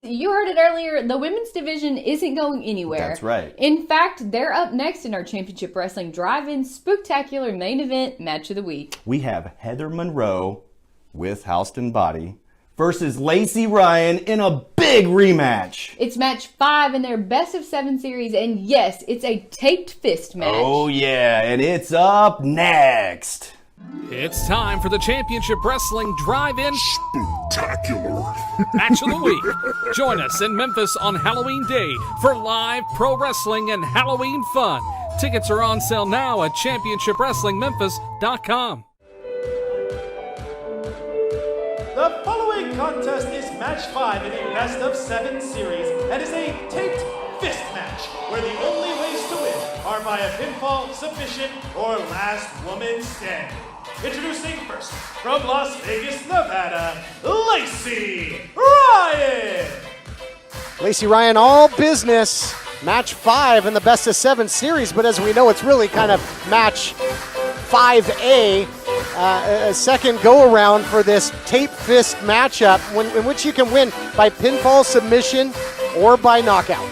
You heard it earlier, the women's division isn't going anywhere. That's right. In fact, they're up next in our Championship Wrestling Drive-In Spooktacular Main Event Match of the Week. We have Heather Monroe with Halston Boddy versus Lacey Ryan in a big rematch. It's match 5 in their best of 7 series, and yes, it's a taped fist match. Oh yeah, and it's up next. It's time for the Championship Wrestling Drive-In Spooktacular Match of the Week. Join us in Memphis on Halloween Day for live pro wrestling and Halloween fun. Tickets are on sale now at championshipwrestlingmemphis.com. The following contest is match 5 in a best of 7 series and is a taped fist match where the only ways to win are via pinfall, submission, or last woman standing. Introducing first, from Las Vegas, Nevada, Lacey Ryan! Lacey Ryan, all business. Match 5 in the best of 7 series, but as we know, it's really kind of match 5A, a second go-around for this tape fist matchup in which you can win by pinfall, submission, or by knockout.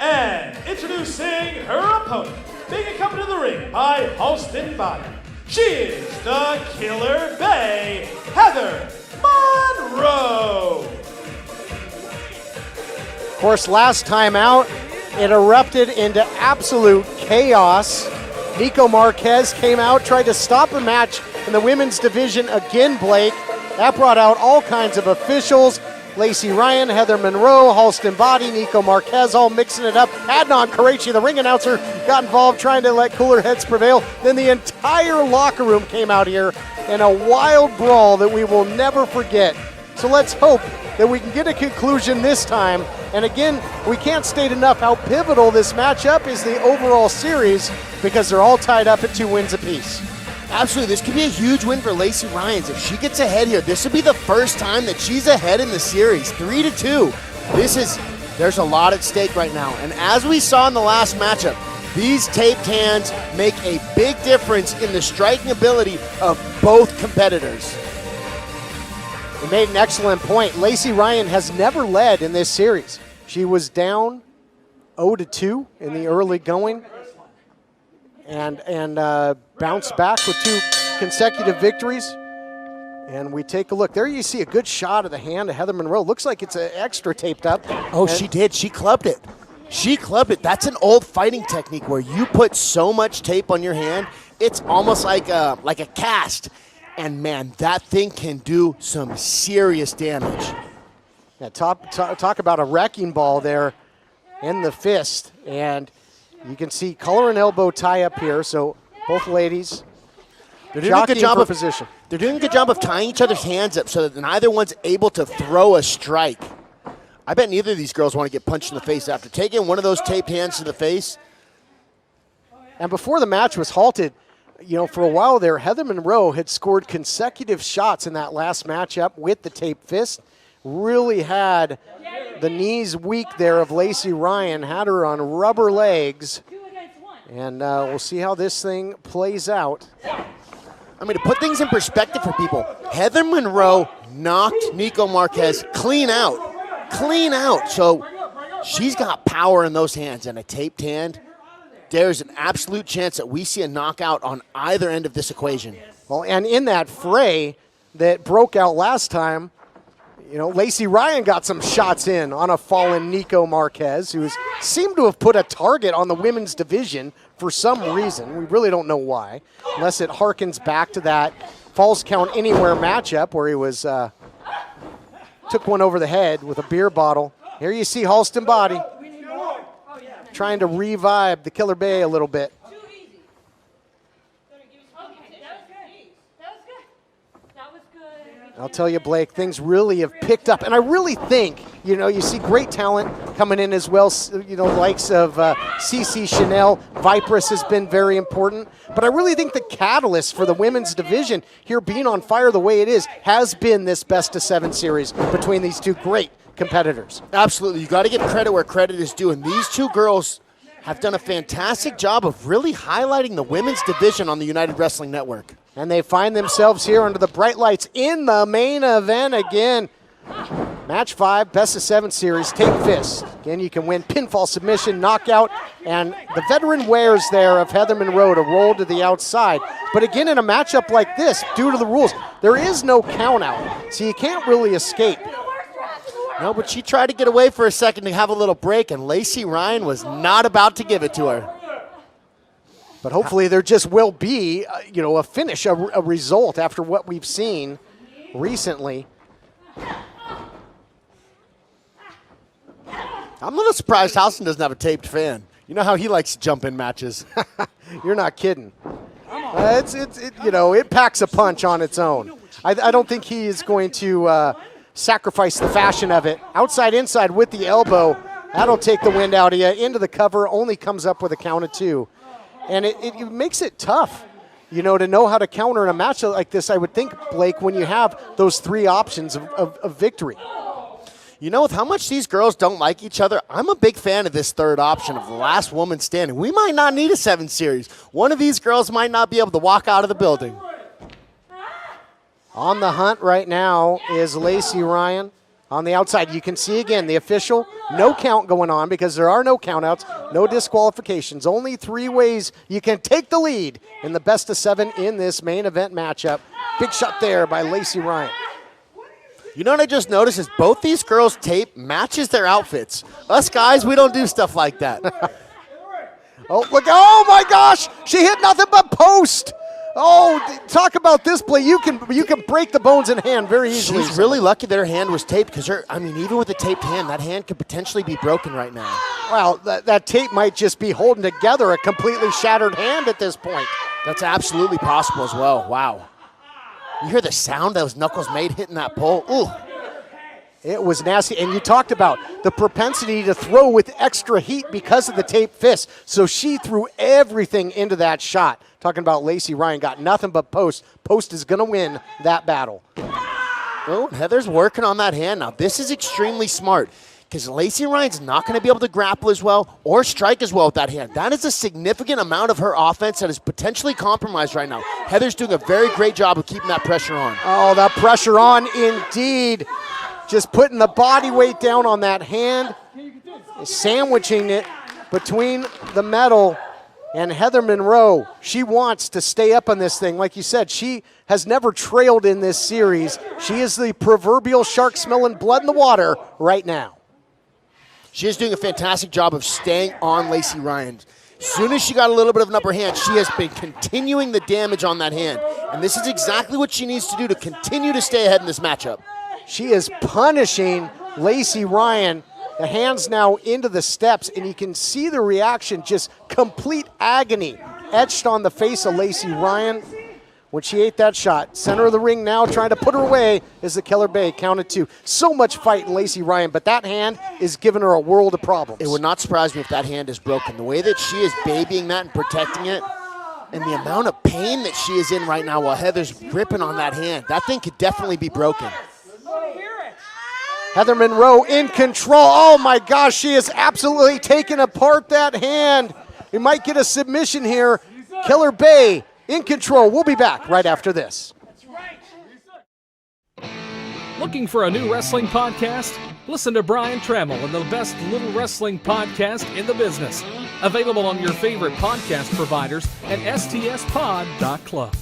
And introducing her opponent, being accompanied to the ring by Halston Boddy. She is the Killer Bay, Heather Monroe. Of course, last time out, it erupted into absolute chaos. Nikko Marquez came out, tried to stop the match in the women's division again, Blake. That brought out all kinds of officials. Lacey Ryan, Heather Monroe, Halston Boddy, Nikko Marquez, all mixing it up. Adnan Karachi, the ring announcer, got involved trying to let cooler heads prevail. Then the entire locker room came out here in a wild brawl that we will never forget. So let's hope that we can get a conclusion this time. And again, we can't state enough how pivotal this matchup is the overall series because they're all tied up at 2 wins apiece. Absolutely, this could be a huge win for Lacey Ryan. If she gets ahead here, this would be the first time that she's ahead in the series, 3-2. There's a lot at stake right now. And as we saw in the last matchup, these taped hands make a big difference in the striking ability of both competitors. You made an excellent point. Lacey Ryan has never led in this series. She was down 0-2 in the early going and bounced back with 2 consecutive victories. And we take a look. There you see a good shot of the hand of Heather Monroe. Looks like it's extra taped up. Oh, she did. She clubbed it. She clubbed it. That's an old fighting technique where you put so much tape on your hand, it's almost like a cast. And, man, that thing can do some serious damage. Yeah, talk about a wrecking ball there in the fist. And you can see collar and elbow tie up here. So both ladies they're doing a good job of position. They're doing a good job of tying each other's hands up so that neither one's able to throw a strike. I bet neither of these girls want to get punched in the face after taking one of those taped hands to the face. And before the match was halted, for a while there, Heather Monroe had scored consecutive shots in that last matchup with the taped fist. Really had the knees weak there of Lacey Ryan, had her on rubber legs. And we'll see how this thing plays out. I mean, to put things in perspective for people, Heather Monroe knocked Nikko Marquez clean out. Clean out. So she's got power in those hands, and a taped hand, there's an absolute chance that we see a knockout on either end of this equation. Well, and in that fray that broke out last time, Lacey Ryan got some shots in on a fallen Nikko Marquez, who seemed to have put a target on the women's division for some reason. We really don't know why, unless it harkens back to that Falls Count Anywhere matchup where he was took one over the head with a beer bottle. Here you see Halston Boddy trying to revive the Killer Bay a little bit. I'll tell you, Blake, things really have picked up. And I really think, you see great talent coming in as well, likes of CC Chanel. Vipress has been very important. But I really think the catalyst for the women's division here being on fire the way it is has been this best of 7 series between these 2 great competitors. Absolutely. You got to give credit where credit is due. And these 2 girls have done a fantastic job of really highlighting the women's division on the United Wrestling Network. And they find themselves here under the bright lights in the main event again. Match 5, best of 7 series, tape fist. Again, you can win pinfall, submission, knockout, and the veteran wares there of Heather Monroe to roll to the outside. But again, in a matchup like this, due to the rules, there is no count out, so you can't really escape. No, but she tried to get away for a second to have a little break, and Lacey Ryan was not about to give it to her. But hopefully there just will be, a finish, a result after what we've seen recently. I'm a little surprised Halston doesn't have a taped fan. You know how he likes to jump in matches. You're not kidding. It packs a punch on its own. I don't think he is going to sacrifice the fashion of it. Outside, inside with the elbow. That'll take the wind out of you. Into the cover, only comes up with a count of 2. And it makes it tough, to know how to counter in a match like this, I would think, Blake, when you have those 3 options of victory. With how much these girls don't like each other, I'm a big fan of this third option of the last woman standing. We might not need a 7 series. One of these girls might not be able to walk out of the building. On the hunt right now is Lacey Ryan. On the outside, you can see again the official, no count going on because there are no countouts, no disqualifications. Only 3 ways you can take the lead in the best of 7 in this main event matchup. Big shot there by Lacey Ryan. You know what I just noticed is both these girls' tape matches their outfits. Us guys, we don't do stuff like that. Oh, look, oh my gosh, she hit nothing but post. Oh, talk about this play. You can break the bones in hand very easily. She's really lucky that her hand was taped because even with a taped hand, that hand could potentially be broken right now. Well, that tape might just be holding together a completely shattered hand at this point. That's absolutely possible as well. Wow. You hear the sound those knuckles made hitting that pole? Ooh. It was nasty. And you talked about the propensity to throw with extra heat because of the taped fist. So she threw everything into that shot. Talking about Lacey Ryan, got nothing but post. Post is going to win that battle. Oh, Heather's working on that hand now. This is extremely smart because Lacey Ryan's not going to be able to grapple as well or strike as well with that hand. That is a significant amount of her offense that is potentially compromised right now. Heather's doing a very great job of keeping that pressure on. Oh, that pressure on indeed. Just putting the body weight down on that hand, sandwiching it between the metal. And Heather Monroe, she wants to stay up on this thing. Like you said, she has never trailed in this series. She is the proverbial shark smelling blood in the water right now. She is doing a fantastic job of staying on Lacey Ryan. As soon as she got a little bit of an upper hand, she has been continuing the damage on that hand. And this is exactly what she needs to do to continue to stay ahead in this matchup. She is punishing Lacey Ryan. The hands now into the steps, and you can see the reaction, just complete agony etched on the face of Lacey Ryan when she ate that shot. Center of the ring now, trying to put her away is the Killer Bay, counted 2. So much fight in Lacey Ryan, but that hand is giving her a world of problems. It would not surprise me if that hand is broken. The way that she is babying that and protecting it, and the amount of pain that she is in right now while Heather's gripping on that hand, that thing could definitely be broken. Heather Monroe in control. Oh my gosh, she is absolutely taking apart that hand. We might get a submission here. Killer Bay in control. We'll be back right after this. Looking for a new wrestling podcast? Listen to Brian Trammell and the best little wrestling podcast in the business. Available on your favorite podcast providers and stspod.club.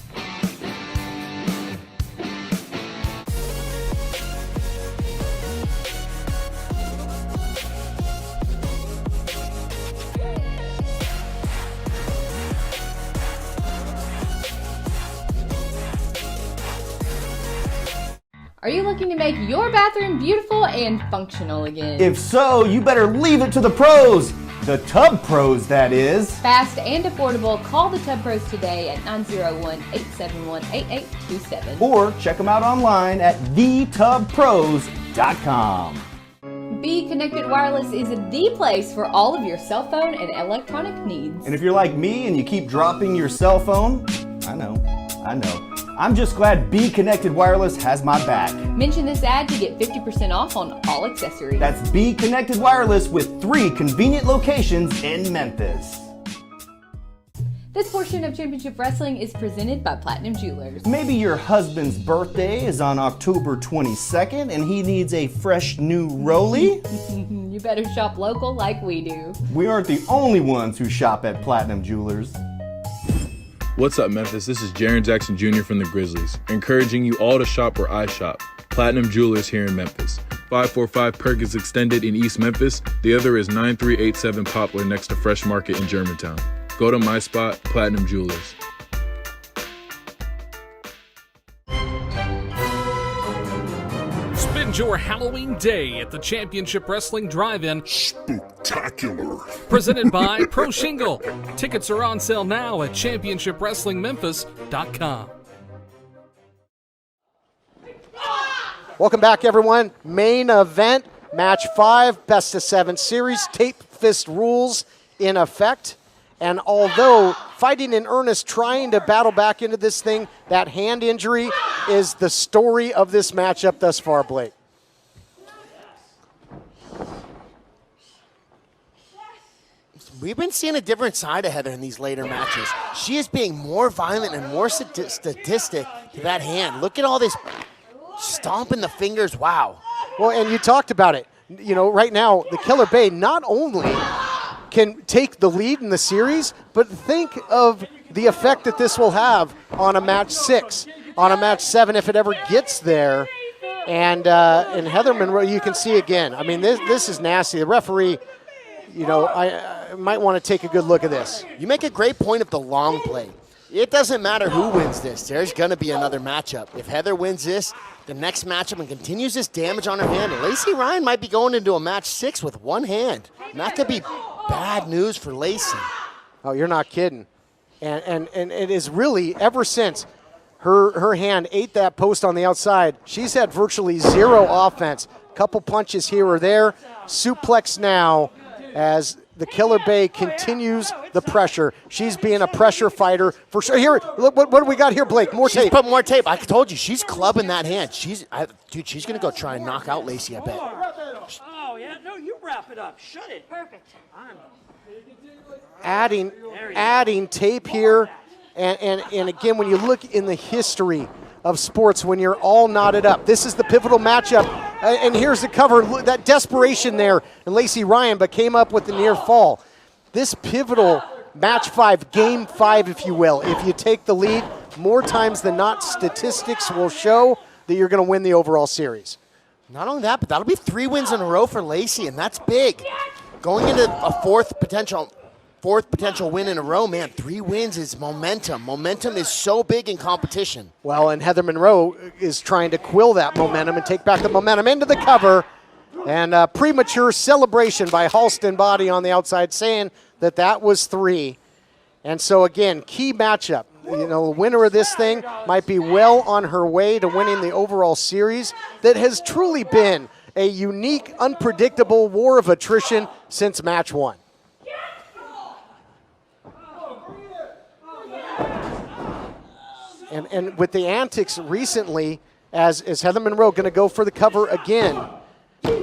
Are you looking to make your bathroom beautiful and functional again? If so, you better leave it to the pros. The Tub Pros, that is. Fast and affordable, call the Tub Pros today at 901-871-8827. Or check them out online at thetubpros.com. Be Connected Wireless is the place for all of your cell phone and electronic needs. And if you're like me and you keep dropping your cell phone, I know. I'm just glad Be Connected Wireless has my back. Mention this ad to get 50% off on all accessories. That's Be Connected Wireless with 3 convenient locations in Memphis. This portion of Championship Wrestling is presented by Platinum Jewelers. Maybe your husband's birthday is on October 22nd and he needs a fresh new Rolly? You better shop local like we do. We aren't the only ones who shop at Platinum Jewelers. What's up, Memphis? This is Jaren Jackson Jr. from the Grizzlies, encouraging you all to shop where I shop. Platinum Jewelers here in Memphis. 545 Perkins Extended in East Memphis. The other is 9387 Poplar next to Fresh Market in Germantown. Go to my spot, Platinum Jewelers. Spend your Halloween day at the Championship Wrestling Drive-In, Spectacular. presented by Pro Shingle. Tickets are on sale now at championshipwrestlingmemphis.com. Welcome back, everyone. Main event, match 5, best of 7 series, tape fist rules in effect. And although fighting in earnest, trying to battle back into this thing, that hand injury is the story of this matchup thus far, Blake. We've been seeing a different side of Heather in these later matches. She is being more violent and more statistic to that hand. Look at all this stomping the fingers. Wow. Well, and you talked about it. You know, right now, the Killer Bay not only can take the lead in the series, but think of the effect that this will have on a match 6, on a match 7 if it ever gets there. And Heather Monroe, you can see again. I mean, this is nasty. The referee, you know, I might want to take a good look at this. You make a great point of the long play. It doesn't matter who wins this. There's going to be another matchup. If Heather wins this, the next matchup, and continues this damage on her hand, Lacey Ryan might be going into a match 6 with one hand. And that could be bad news for Lacey. Oh, you're not kidding. And it is really, ever since her hand ate that post on the outside, she's had virtually zero offense. Couple punches here or there. Suplex now as the Killer Bay continues the pressure. She's being a pressure fighter for sure. Here, look, what do we got here, Blake? More tape. She's put more tape. I told you, she's clubbing that hand. Dude, she's going to go try and knock out Lacey, I bet. Oh, yeah? No, you wrap it up. Shut it. Perfect. Adding tape here. And again, when you look in the history of sports, when you're all knotted up, this is the pivotal matchup. And here's the cover. That desperation there. And Lacey Ryan, but came up with the near fall. This pivotal match 5, game 5, if you will. If you take the lead, more times than not, statistics will show that you're going to win the overall series. Not only that, but that'll be 3 wins in a row for Lacey, and that's big. Going into a fourth potential win in a row, man, 3 wins is momentum. Momentum is so big in competition. Well, and Heather Monroe is trying to quill that momentum and take back the momentum into the cover. And a premature celebration by Halston Boddy on the outside, saying that was 3. And so, again, key matchup. You know, the winner of this thing might be well on her way to winning the overall series that has truly been a unique, unpredictable war of attrition since match 1. And with the antics recently, as Heather Monroe going to go for the cover again.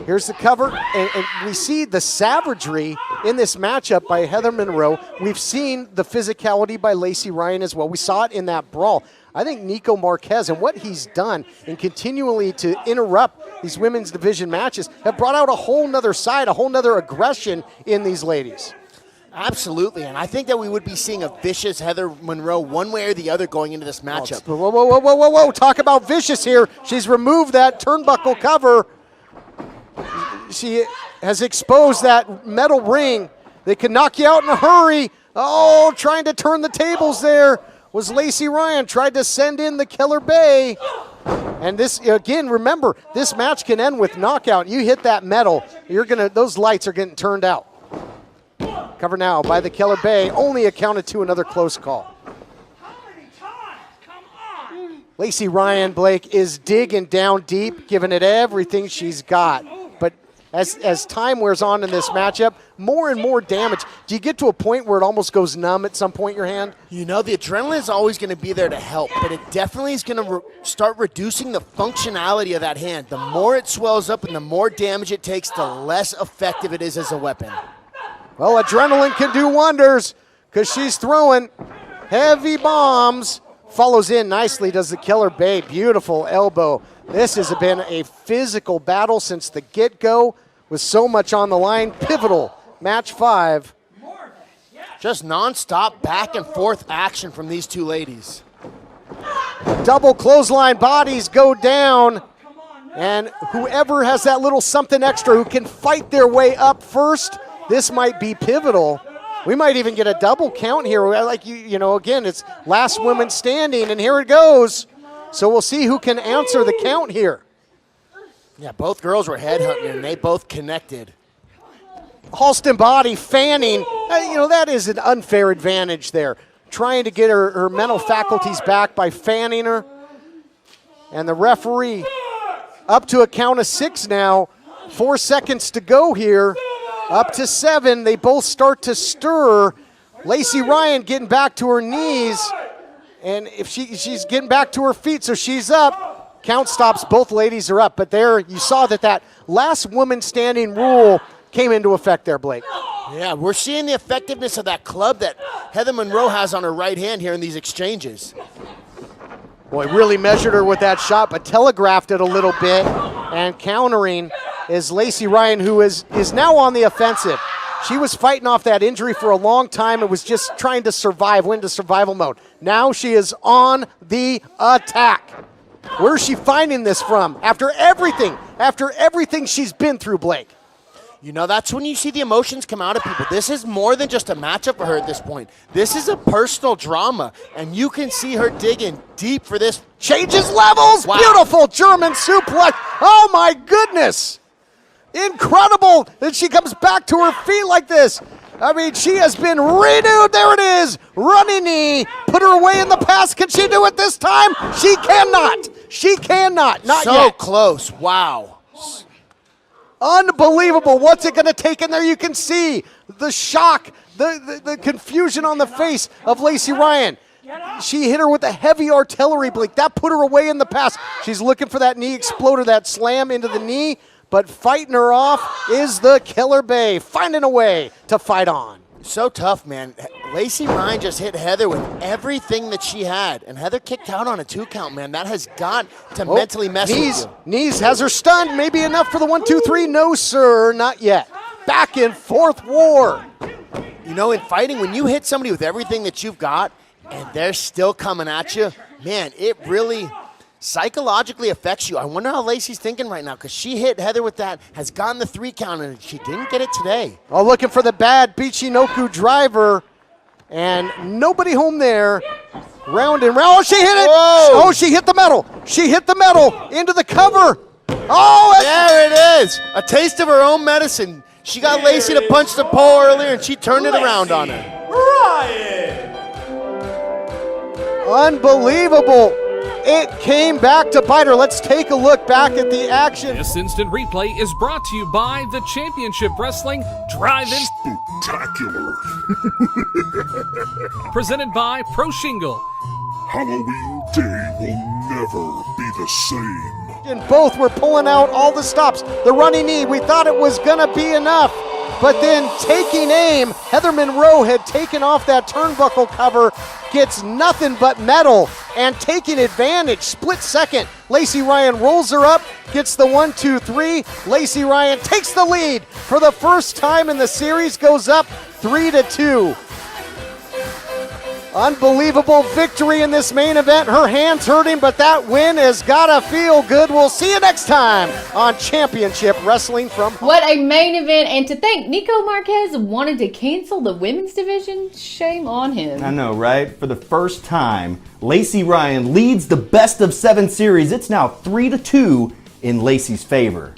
Here's the cover, and we see the savagery in this matchup by Heather Monroe. We've seen the physicality by Lacey Ryan as well. We saw it in that brawl. I think Nikko Marquez and what he's done in continually to interrupt these women's division matches have brought out a whole nother side, a whole nother aggression in these ladies. Absolutely, and I think that we would be seeing a vicious Heather Monroe one way or the other going into this matchup. Whoa. Talk about vicious here. She's removed that turnbuckle cover. She has exposed that metal ring that can knock you out in a hurry. Oh, trying to turn the tables there was Lacey Ryan. Tried to send in the Killer Bay. And this, again, remember, this match can end with knockout. You hit that metal, those lights are getting turned out. Cover now by the Killer Bay, only accounted to another close call. Lacey Ryan, Blake, is digging down deep, giving it everything she's got. But as time wears on in this matchup, more and more damage. Do you get to a point where it almost goes numb at some point in your hand? You know, the adrenaline is always going to be there to help, but it definitely is going to start reducing the functionality of that hand. The more it swells up and the more damage it takes, the less effective it is as a weapon. Well, adrenaline can do wonders because she's throwing heavy bombs. Follows in nicely, does the Killer Bay. Beautiful elbow. This has been a physical battle since the get-go with so much on the line. Pivotal, match 5. Just non-stop back and forth action from these two ladies. Double clothesline, bodies go down. And whoever has that little something extra who can fight their way up first, this might be pivotal. We might even get a double count here. Like, you know, again, it's last woman standing, and here it goes. So we'll see who can answer the count here. Yeah, both girls were headhunting, and they both connected. Halston Boddy fanning. You know, that is an unfair advantage there. Trying to get her mental faculties back by fanning her. And the referee up to a count of 6 now. 4 seconds to go here. Up to 7. They both start to stir. Lacey Ryan getting back to her knees. And if she's getting back to her feet, so she's up. Count stops, both ladies are up. But there, you saw that last woman standing rule came into effect there, Blake. Yeah, we're seeing the effectiveness of that club that Heather Monroe has on her right hand here in these exchanges. Boy, really measured her with that shot, but telegraphed it a little bit. And countering is Lacey Ryan, who is now on the offensive. She was fighting off that injury for a long time and was just trying to survive, went into survival mode. Now she is on the attack. Where's she finding this from? After everything she's been through, Blake. You know, that's when you see the emotions come out of people. This is more than just a matchup for her at this point. This is a personal drama, and you can see her digging deep for this. Changes levels. Wow. Beautiful German suplex. Oh, my goodness. Incredible that she comes back to her feet like this. I mean, she has been renewed. There it is. Running knee. Put her away in the past. Can she do it this time? She cannot. She cannot. Not so yet. So close. Wow. Unbelievable. What's it going to take in there? You can see the shock, the confusion on the face of Lacey Ryan. She hit her with a heavy artillery, Blake. That put her away in the past. She's looking for that knee exploder, that slam into the knee. But fighting her off is the Killer Bay, finding a way to fight on. So tough, man. Lacey Ryan just hit Heather with everything that she had, and Heather kicked out on a 2 count, man. That has got to mentally mess with you. Knees has her stunned. Maybe enough for the 1, 2, 3. No, sir, not yet. Back and forth war. You know, in fighting, when you hit somebody with everything that you've got, and they're still coming at you, man, it really psychologically affects you. I wonder how Lacey's thinking right now, because she hit Heather with that, has gotten the 3 count, and she didn't get it today. Oh, looking for the bad Bichinoku driver, and nobody home there. Round and round. Oh, she hit it. Whoa. Oh, she hit the metal. She hit the metal into the cover. Oh, there it is. A taste of her own medicine. She got Lacey to punch the pole earlier, and she turned it around on her. Riot! Unbelievable. It came back to bite her. Let's take a look back at the action. This instant replay is brought to you by the Championship Wrestling Drive-In Spectacular. presented by Pro Shingle. Halloween Day will never be the same. And both were pulling out all the stops. The running knee, we thought it was going to be enough. But then taking aim, Heather Monroe had taken off that turnbuckle cover, gets nothing but metal, and taking advantage, split second. Lacey Ryan rolls her up, gets the 1, 2, 3. Lacey Ryan takes the lead for the first time in the series, goes up 3-2. Unbelievable victory in this main event. Her hand's hurting, but that win has got to feel good. We'll see you next time on Championship Wrestling from Home. What a main event. And to think Nikko Marquez wanted to cancel the women's division, shame on him. I know, right? For the first time, Lacey Ryan leads the best of 7 series. It's now 3-2 in Lacey's favor.